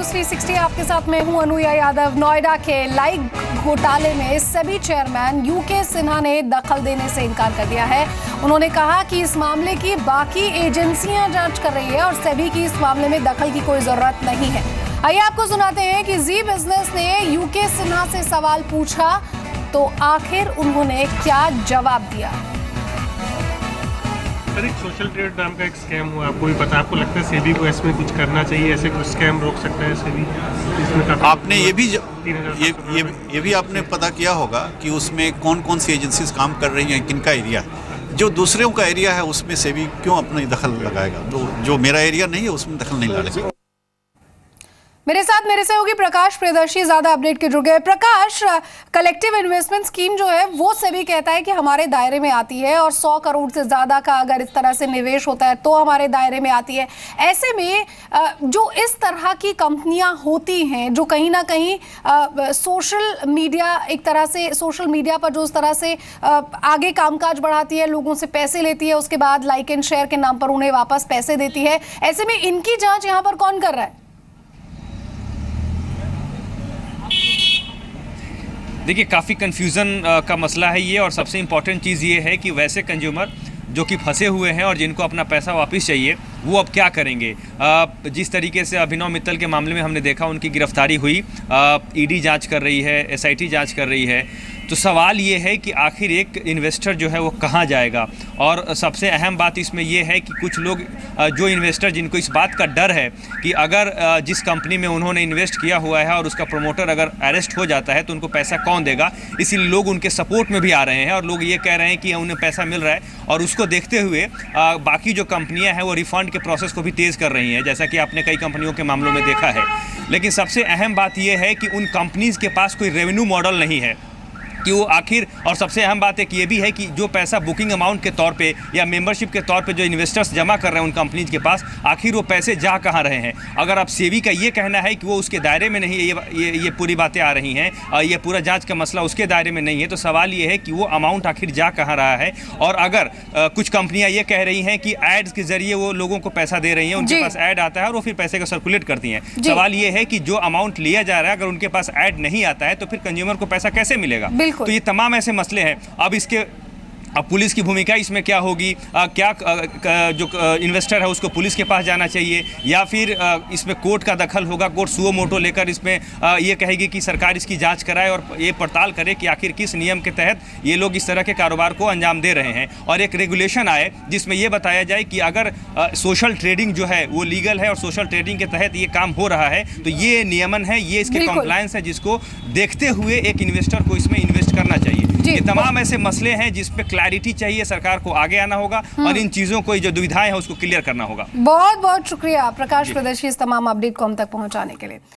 News 360 आपके साथ मैं हूं अनुया यादव। नोएडा के लाइक घोटाले में सेबी चेयरमैन यूके सिन्हा ने दखल देने से इनकार कर दिया है। उन्होंने कहा कि इस मामले की बाकी एजेंसियां जांच कर रही है और सेबी की इस मामले में दखल की कोई जरूरत नहीं है। आइए आपको सुनाते हैं कि जी बिजनेस ने यूके सिन्हा से सवाल पूछा तो आखिर उन्होंने क्या जवाब दिया। सर, एक सोशल ट्रेड नाम का एक स्कैम हुआ, आपको भी पता, आपको लगता है सेबी को इसमें कुछ करना चाहिए, ऐसे कुछ स्कैम रोक सकता है सेबी? इसमें आपने ये भी आपने पता किया होगा कि उसमें कौन कौन सी एजेंसीज काम कर रही हैं, किनका एरिया, जो दूसरों का एरिया है उसमें सेबी क्यों अपनी दखल लगाएगा? तो जो मेरा एरिया नहीं है उसमें दखल नहीं डालेगा। मेरे सहयोगी प्रकाश प्रियदर्शी ज्यादा अपडेट के जुड़ गए। प्रकाश, कलेक्टिव इन्वेस्टमेंट स्कीम जो है वो सेबी कहता है कि हमारे दायरे में आती है और 100 करोड़ से ज्यादा का अगर इस तरह से निवेश होता है तो हमारे दायरे में आती है। ऐसे में जो इस तरह की कंपनियां होती हैं जो कहीं ना कहीं सोशल मीडिया पर जो उस तरह से आगे कामकाज बढ़ाती है, लोगों से पैसे लेती है, उसके बाद लाइक एंड शेयर के नाम पर उन्हें वापस पैसे देती है, ऐसे में इनकी जांच यहाँ पर कौन कर रहा है? देखिए, काफ़ी कन्फ्यूज़न का मसला है ये, और सबसे इम्पॉर्टेंट चीज़ ये है कि वैसे कंज्यूमर जो कि फंसे हुए हैं और जिनको अपना पैसा वापस चाहिए वो अब क्या करेंगे। जिस तरीके से अभिनव मित्तल के मामले में हमने देखा उनकी गिरफ्तारी हुई, ईडी जांच कर रही है, एसआईटी जांच कर रही है, तो सवाल ये है कि आखिर एक इन्वेस्टर जो है वो कहाँ जाएगा। और सबसे अहम बात इसमें ये है कि कुछ लोग जो इन्वेस्टर जिनको इस बात का डर है कि अगर जिस कंपनी में उन्होंने इन्वेस्ट किया हुआ है और उसका प्रमोटर अगर अरेस्ट हो जाता है तो उनको पैसा कौन देगा, इसीलिए लोग उनके सपोर्ट में भी आ रहे हैं और लोग ये कह रहे हैं कि उन्हें पैसा मिल रहा है, और उसको देखते हुए बाकी जो कंपनियाँ हैं वो रिफंड के प्रोसेस को भी तेज़ कर रही हैं, जैसा कि आपने कई कंपनियों के मामलों में देखा है। लेकिन सबसे अहम बात यह है कि उन कंपनीज़ के पास कोई रेवेन्यू मॉडल नहीं है कि वो आखिर, और सबसे अहम बात एक ये भी है कि जो पैसा बुकिंग अमाउंट के तौर पे या मेंबरशिप के तौर पे जो इन्वेस्टर्स जमा कर रहे हैं उन कंपनीज के पास, आखिर वो पैसे जा कहाँ रहे हैं। अगर आप सेबी का ये कहना है कि वो उसके दायरे में नहीं है, ये पूरी बातें आ रही हैं और ये पूरा जांच का मसला उसके दायरे में नहीं है, तो सवाल ये है कि वो अमाउंट आखिर जा कहाँ रहा है। और अगर कुछ कंपनियाँ ये कह रही हैं कि एड्स के जरिए वो लोगों को पैसा दे रही हैं, उनके पास ऐड आता है और वो फिर पैसे को सर्कुलेट करती हैं, सवाल ये है कि जो अमाउंट लिया जा रहा है अगर उनके पास ऐड नहीं आता है तो फिर कंज्यूमर को पैसा कैसे मिलेगा। तो ये तमाम ऐसे मसले हैं। अब इसके पुलिस की भूमिका इसमें क्या होगी, जो इन्वेस्टर है उसको पुलिस के पास जाना चाहिए या फिर इसमें कोर्ट का दखल होगा, कोर्ट सुओ मोटो लेकर इसमें ये कहेगी कि सरकार इसकी जांच कराए और ये पड़ताल करे कि आखिर किस नियम के तहत ये लोग इस तरह के कारोबार को अंजाम दे रहे हैं, और एक रेगुलेशन आए जिसमें ये बताया जाए कि अगर सोशल ट्रेडिंग जो है वो लीगल है और सोशल ट्रेडिंग के तहत ये काम हो रहा है तो ये नियमन है, ये इसके कंप्लायंस है, जिसको देखते हुए एक इन्वेस्टर को इसमें इन्वेस्ट करना चाहिए। ये तमाम ऐसे मसले हैं जिस पे क्लैरिटी चाहिए, सरकार को आगे आना होगा और इन चीजों को जो दुविधाएं हैं उसको क्लियर करना होगा। बहुत बहुत शुक्रिया प्रकाश प्रियदर्शी इस तमाम अपडेट को हम तक पहुंचाने के लिए।